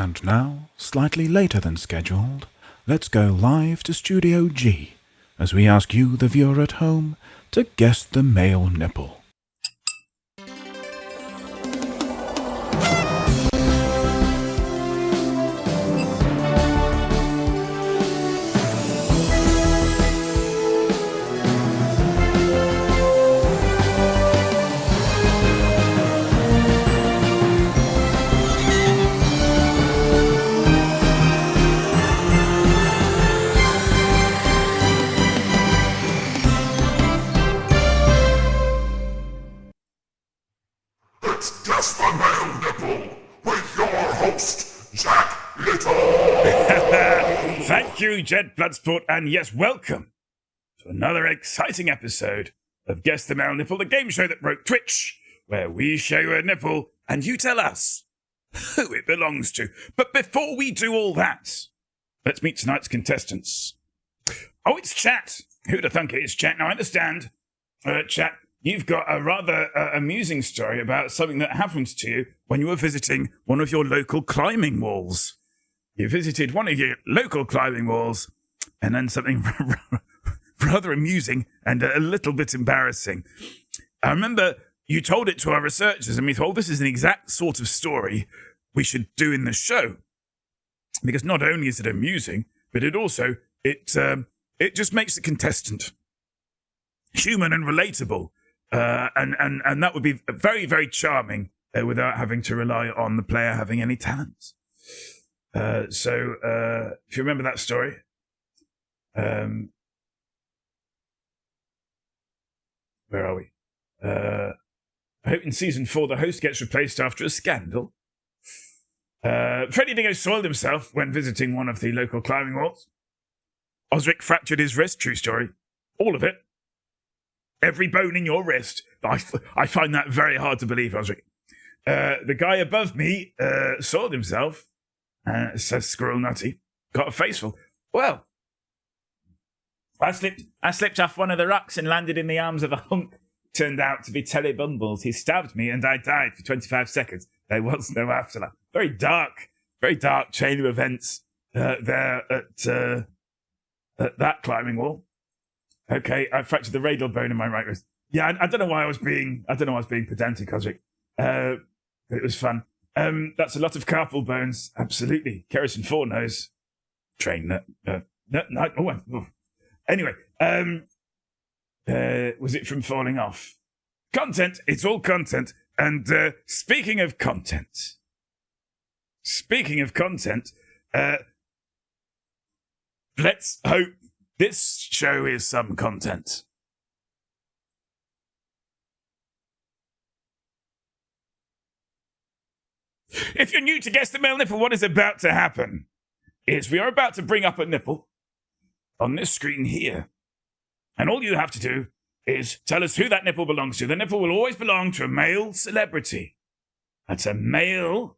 And now, slightly later than scheduled, let's go live to Studio G as we ask you, the viewer at home, to guess the male nipple. It's Guess the Male Nipple with your host, Jack Little. Thank you, Jed Bloodsport, and yes, welcome to another exciting episode of Guess the Male Nipple, the game show that broke Twitch, where we show you a nipple and you tell us who it belongs to. But before we do all that, let's meet tonight's contestants. Oh, it's Chat. Who'd have thunk it? It's Chat. Now, I understand, Chat, you've got a rather amusing story about something that happened to you when you were visiting one of your local climbing walls. You visited one of your local climbing walls, and then something rather amusing and a little bit embarrassing. I remember you told it to our researchers, and we thought, this is an exact sort of story we should do in the show. Because not only is it amusing, but it also, it just makes the contestant human and relatable. And that would be very, very charming without having to rely on the player having any talents. So if you remember that story, where are we? I hope in season 4 the host gets replaced after a scandal. Freddie Dingo soiled himself when visiting one of the local climbing walls. Osric fractured his wrist, true story. All of it. Every bone in your wrist. I find that very hard to believe, Osric. The guy above me soiled himself, says Squirrel Nutty. Got a face full. Well, I slipped off one of the rocks and landed in the arms of a hunk. Turned out to be Telly Bumbles. He stabbed me and I died for 25 seconds. There was no afterlife. Very dark chain of events there at that climbing wall. Okay, I fractured the radial bone in my right wrist. Yeah, I don't know why I was being pedantic, Osric. It was fun. That's a lot of carpal bones. Absolutely. Kerosene 4 knows. Train that. Anyway, was it from falling off? Content. It's all content. And speaking of content, let's hope this show is some content. If you're new to Guess the Male Nipple, what is about to happen is we are about to bring up a nipple on this screen here. And all you have to do is tell us who that nipple belongs to. The nipple will always belong to a male celebrity. That's a male,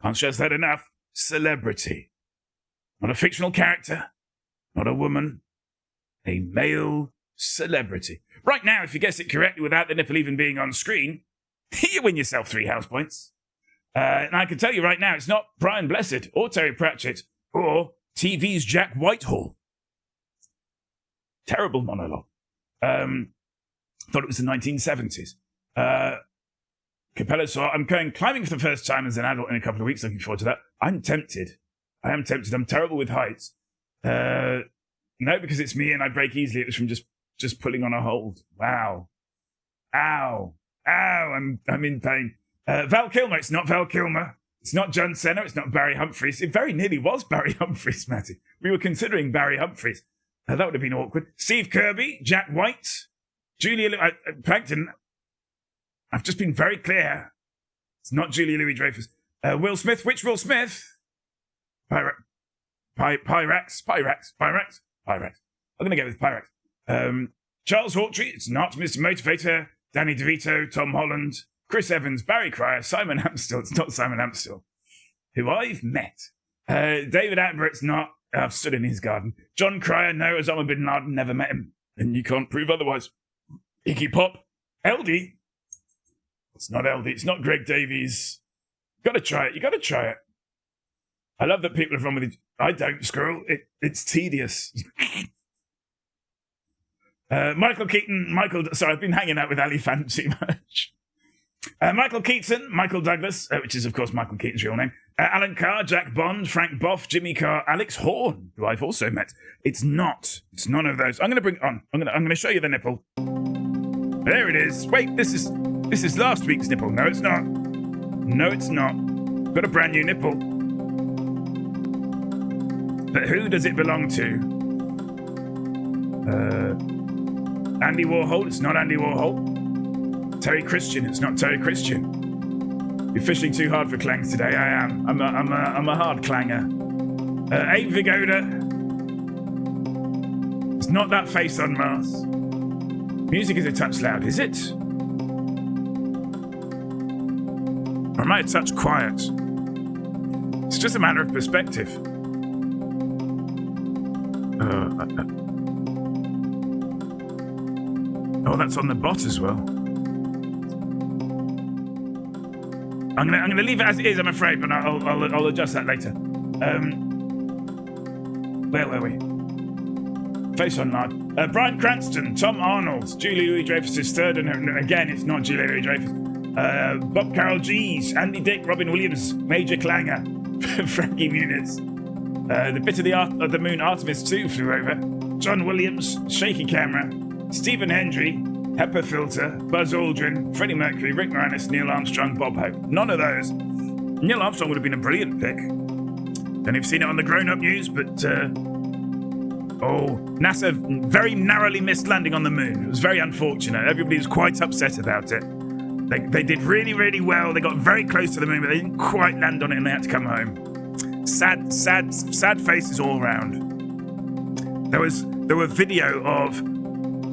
can't stress that enough, celebrity. Not a fictional character, not a woman, a male celebrity. Right now, if you guess it correctly without the nipple even being on screen, you win yourself 3 house points. And I can tell you right now, it's not Brian Blessed or Terry Pratchett or TV's Jack Whitehall. Terrible monologue. Thought it was the 1970s. Capella saw, I'm going climbing for the first time as an adult in a couple of weeks, looking forward to that. I'm tempted. I'm terrible with heights. No, because it's me and I break easily. It was from just pulling on a hold. Wow. Ow. I'm in pain. Val Kilmer. It's not Val Kilmer. It's not John Cena. It's not Barry Humphries. It very nearly was Barry Humphries, Matty. We were considering Barry Humphries. That would have been awkward. Steve Kirby, Jack White, Julia Plankton. I've just been very clear. It's not Julia Louis-Dreyfus. Will Smith. Which Will Smith? Pyrax. I'm going to go with Pyrax. Charles Hawtrey. It's not Mr. Motivator. Danny DeVito. Tom Holland. Chris Evans. Barry Cryer. Simon Amstel. It's not Simon Amstel, who I've met. David Attenborough. It's not. I've stood in his garden. John Cryer. No. Osama bin Laden. Never met him. And you can't prove otherwise. Iggy Pop. LD. It's not LD. It's not Greg Davies. You got to try it. I love that people are from with each. I don't, Squirrel. It's tedious. Michael Keaton, sorry, I've been hanging out with Ali Fan too much. Michael Keaton, Michael Douglas, which is, of course, Michael Keaton's real name. Alan Carr, Jack Bond, Frank Boff, Jimmy Carr, Alex Horn, who I've also met. It's not. It's none of those. I'm going to bring it on. I'm going to show you the nipple. There it is. Wait, this is last week's nipple. No, it's not. No, it's not. Got a brand new nipple. But who does it belong to? Andy Warhol. It's not Andy Warhol. Terry Christian. It's not Terry Christian. You're fishing too hard for clangs today. I am. I'm a hard clanger. Abe Vigoda. It's not that face on Mars. Music is a touch loud, is it? Or am I a touch quiet? It's just a matter of perspective. Oh, that's on the bot as well. I'm gonna leave it as it is, I'm afraid, but I'll adjust that later. Where were we? Face on Nard. Bryan Cranston, Tom Arnold, Julie Louis-Dreyfus' third, and again, it's not Julie Louis-Dreyfus. Bob Carroll G's, Andy Dick, Robin Williams, Major Clanger, Frankie Muniz. The bit of the moon Artemis 2 flew over. John Williams, Shaky Camera, Stephen Hendry, Pepper Filter, Buzz Aldrin, Freddie Mercury, Rick Moranis, Neil Armstrong, Bob Hope. None of those. Neil Armstrong would have been a brilliant pick. Don't know if you've seen it on the grown-up news, but NASA very narrowly missed landing on the moon. It was very unfortunate. Everybody was quite upset about it. They did really, really well. They got very close to the moon, but they didn't quite land on it, and they had to come home. Sad faces all around. There were video of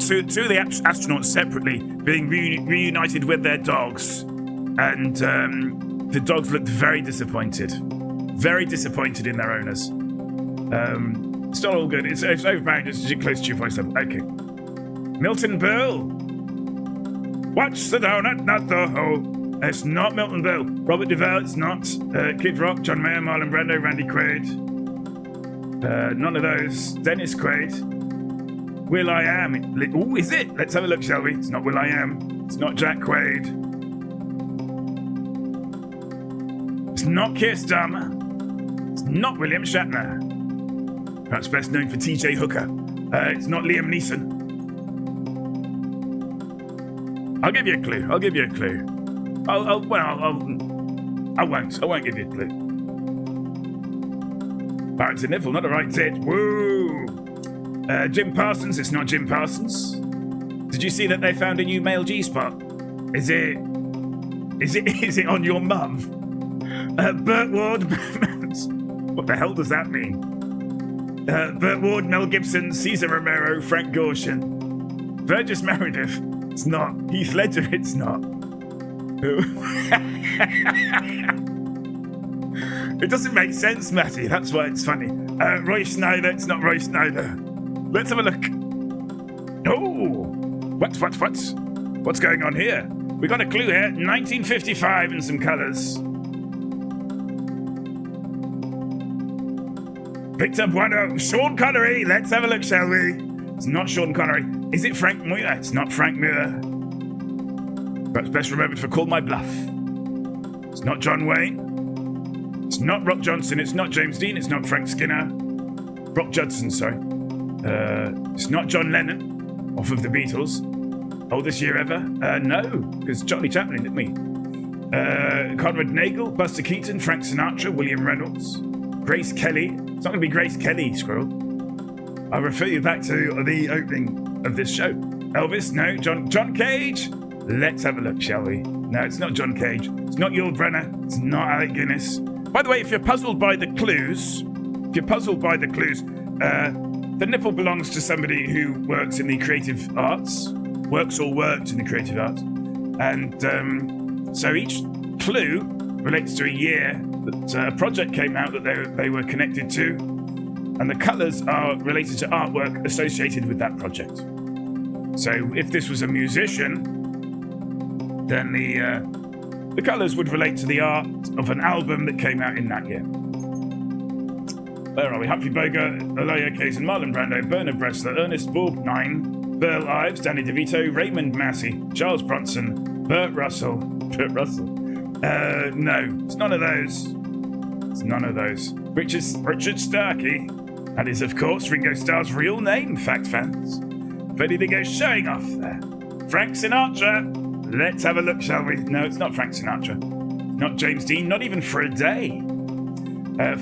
two of the astronauts separately being reunited with their dogs, and the dogs looked very disappointed in their owners. It's not all good. It's overpowering just as you're close to your voice level. Okay. Milton Berle. Watch the donut, not the hole. It's not Milton Berle. Robert Duvall, it's not. Kid Rock, John Mayer, Marlon Brando, Randy Quaid. None of those. Dennis Quaid. Will I Am. Oh, is it? Let's have a look, shall we? It's not Will I Am. It's not Jack Quaid. It's not Keir Starmer. It's not William Shatner. Perhaps best known for TJ Hooker. It's not Liam Neeson. I'll give you a clue. I won't give you a clue. It's a nipple, not a right tit. Woo! Jim Parsons, it's not Jim Parsons. Did you see that they found a new male G-spot? Is it on your mum? Burt Ward. What the hell does that mean? Burt Ward, Mel Gibson, Cesar Romero, Frank Gorshin. Burgess Meredith. It's not. Heath Ledger, it's not. It doesn't make sense, Matty. That's why it's funny. Roy Schneider, it's not Roy Schneider. Let's have a look. Oh! What? What's going on here? We got a clue here. 1955 and some colours. Victor Bueno. Sean Connery. Let's have a look, shall we? It's not Sean Connery. Is it Frank Muir? It's not Frank Muir. Perhaps best remembered for Call My Bluff. It's not John Wayne. It's not Rock Johnson. It's not James Dean. It's not Frank Skinner. Rock Judson, sorry. It's not John Lennon, off of the Beatles. Oldest year ever? No, because Charlie Chaplin, didn't we? Conrad Nagel, Buster Keaton, Frank Sinatra, William Reynolds, Grace Kelly. It's not going to be Grace Kelly, Squirrel. I'll refer you back to the opening of this show. Elvis? No. John Cage? Let's have a look, shall we? No, it's not John Cage. It's not Yul Brynner. It's not Alec Guinness. By the way, if you're puzzled by the clues, the nipple belongs to somebody who works in the creative arts, worked in the creative arts. And so each clue relates to a year that a project came out that they were connected to, and the colours are related to artwork associated with that project. So if this was a musician, then the colours would relate to the art of an album that came out in that year. Where are we? Humphrey Bogart, Elia Kaysen, Marlon Brando, Bernard Bressler, Ernest Borgnine, Burl Ives, Danny DeVito, Raymond Massey, Charles Bronson, Burt Russell. Burt Russell? No, it's none of those. It's none of those. Richard Starkey. That is, of course, Ringo Starr's real name, fact fans. Ready to go showing off there. Frank Sinatra. Let's have a look, shall we? No, it's not Frank Sinatra. Not James Dean, not even for a day.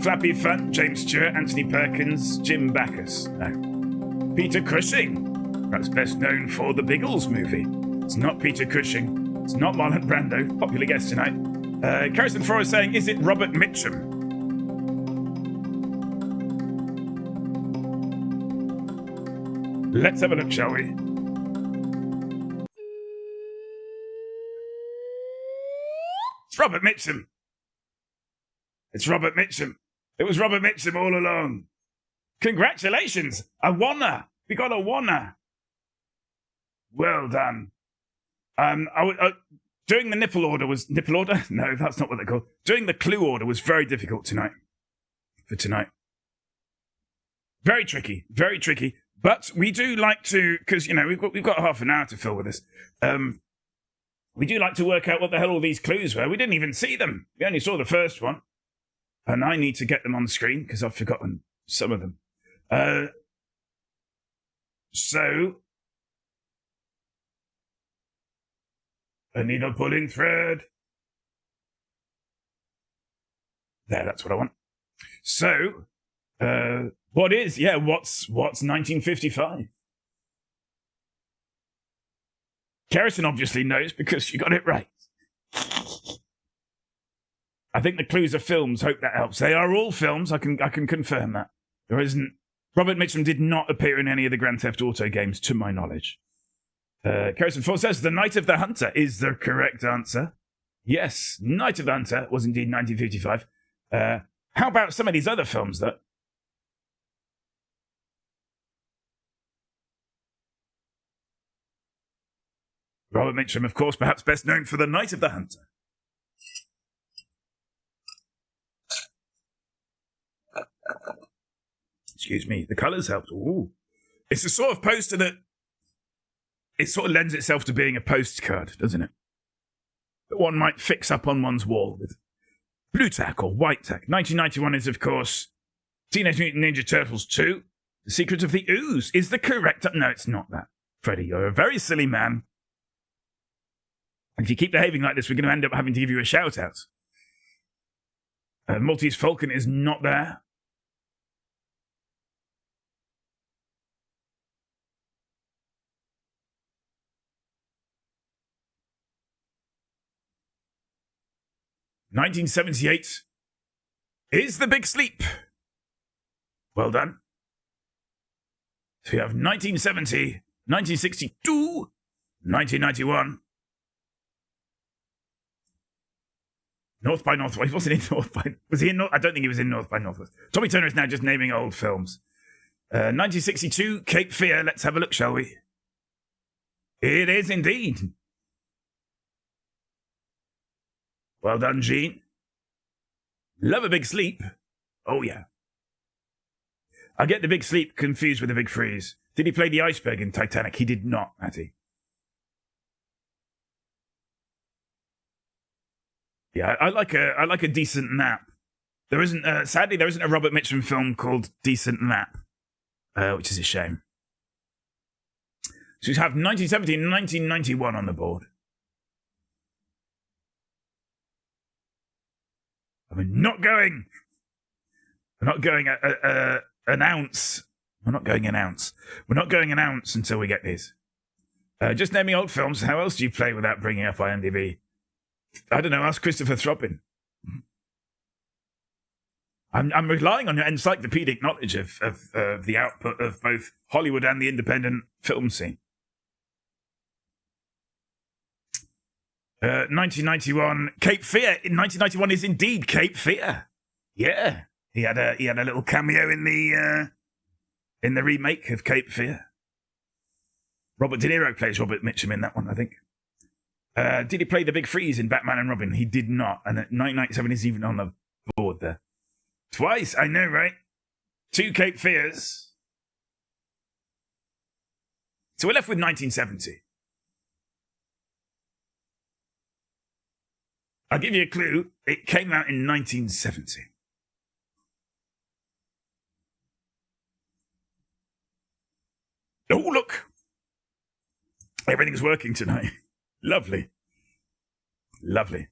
Flappy Fun, James Stewart, Anthony Perkins, Jim Backus. No. Peter Cushing. That's best known for the Biggles movie. It's not Peter Cushing. It's not Marlon Brando. Popular guest tonight. Carrison Froy is saying, is it Robert Mitchum? Let's have a look, shall we? It's Robert Mitchum. It's Robert Mitchum. It was Robert Mitchum all along. Congratulations. A wanna. We got a wanna. Well done. Doing the nipple order was... Nipple order? No, that's not what they're called. Doing the clue order was very difficult tonight. For tonight. Very tricky. Very tricky. But we do like to... Because, you know, we've got half an hour to fill with this. We do like to work out what the hell all these clues were. We didn't even see them. We only saw the first one. And I need to get them on the screen because I've forgotten some of them. So, a needle pulling thread. There, that's what I want. So, what's 1955? Kerrison obviously knows because you got it right. I think the clues are films. Hope that helps. They are all films. I can confirm that. There isn't. Robert Mitchum did not appear in any of the Grand Theft Auto games, to my knowledge. Kerrison 4 says The Night of the Hunter is the correct answer. Yes, Night of the Hunter was indeed 1955. How about some of these other films, though? Robert Mitchum, of course, perhaps best known for The Night of the Hunter. Excuse me, the colours helped. Ooh. It's a sort of poster that... It sort of lends itself to being a postcard, doesn't it? That one might fix up on one's wall with blue tack or white tack. 1991 is, of course, Teenage Mutant Ninja Turtles 2. The Secret of the Ooze is the correct... No, it's not that. Freddy, you're a very silly man. And if you keep behaving like this, we're going to end up having to give you a shout-out. Maltese Falcon is not there. ...1978 is The Big Sleep. Well done. So we have 1970, 1962, 1991. North by Northwest. He wasn't in North by... Was he in North? I don't think he was in North by Northwest. Tommy Turner is now just naming old films. 1962, Cape Fear. Let's have a look, shall we? It is indeed. Well done, Gene. Love A Big Sleep. Oh, yeah. I get The Big Sleep confused with The Big Freeze. Did he play the iceberg in Titanic? He did not, Matty. Yeah, I like a decent nap. There isn't, sadly, there isn't a Robert Mitchum film called Decent Nap, which is a shame. So we have 1970 and 1991 on the board. We're not going an ounce. We're not going an ounce. We're not going an ounce until we get these. Just naming old films. How else do you play without bringing up IMDb? I don't know. Ask Christopher Throbbin. I'm relying on your encyclopedic knowledge of the output of both Hollywood and the independent film scene. 1991, Cape Fear. In 1991 is indeed Cape Fear. Yeah, he had a little cameo in the remake of Cape Fear. Robert De Niro plays Robert Mitchum in that one, I think. Did he play the Big Freeze in Batman and Robin? He did not, and 1997 is even on the board there. Twice, I know, right? 2 Cape Fears. So we're left with 1970. I'll give you a clue. It came out in 1970. Oh, look. Everything's working tonight. Lovely. Lovely.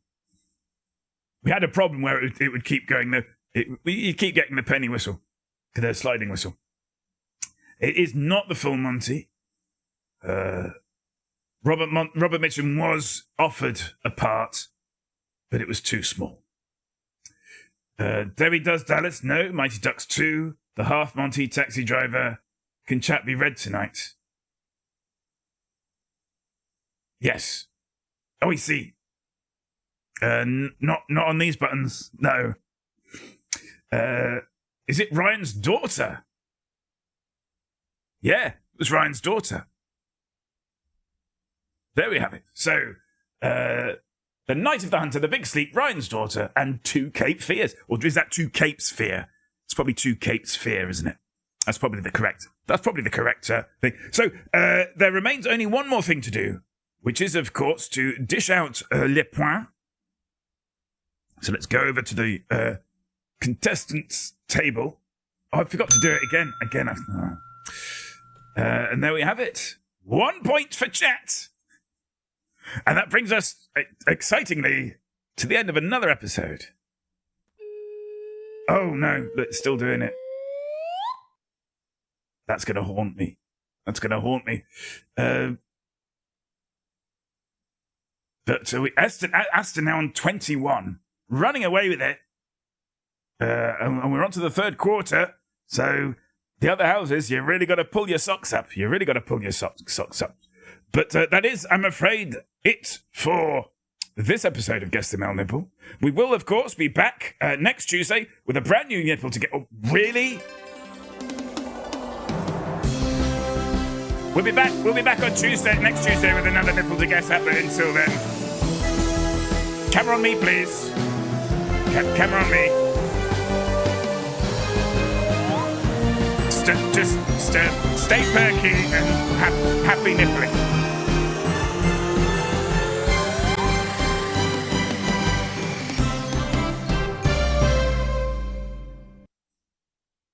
We had a problem where it would keep going. You keep getting the penny whistle, the sliding whistle. It is not the full Monty. Robert Mitchum was offered a part, but it was too small. Debbie Does Dallas, no. Mighty Ducks 2, The Half Monty, Taxi Driver. Can chat be read tonight? Yes. Oh, we see. Not on these buttons. No. Is it Ryan's daughter? Yeah, it was Ryan's daughter. There we have it. So, The Night of the Hunter, The Big Sleep, Ryan's daughter, and 2 Cape Fears. Or is that 2 Capes Fear? It's probably 2 Capes Fear, isn't it? That's probably the correct thing. So, there remains only one more thing to do, which is, of course, to dish out les points. So let's go over to the contestants table. Oh, I forgot to do it again. And there we have it. 1 point for chat. And that brings us, excitingly, to the end of another episode. Oh, no, it's still doing it. That's going to haunt me. But Aston now on 21, running away with it. And we're on to the third quarter. So the other houses, you really got to pull your socks up. But that is, I'm afraid, it for this episode of Guess the Male Nipple. We will, of course, be back next Tuesday with a brand new nipple to get... Oh, really? We'll be back on next Tuesday with another nipple to guess at, but until then... Camera on me, please. Camera on me. Just stay perky and happy nippling.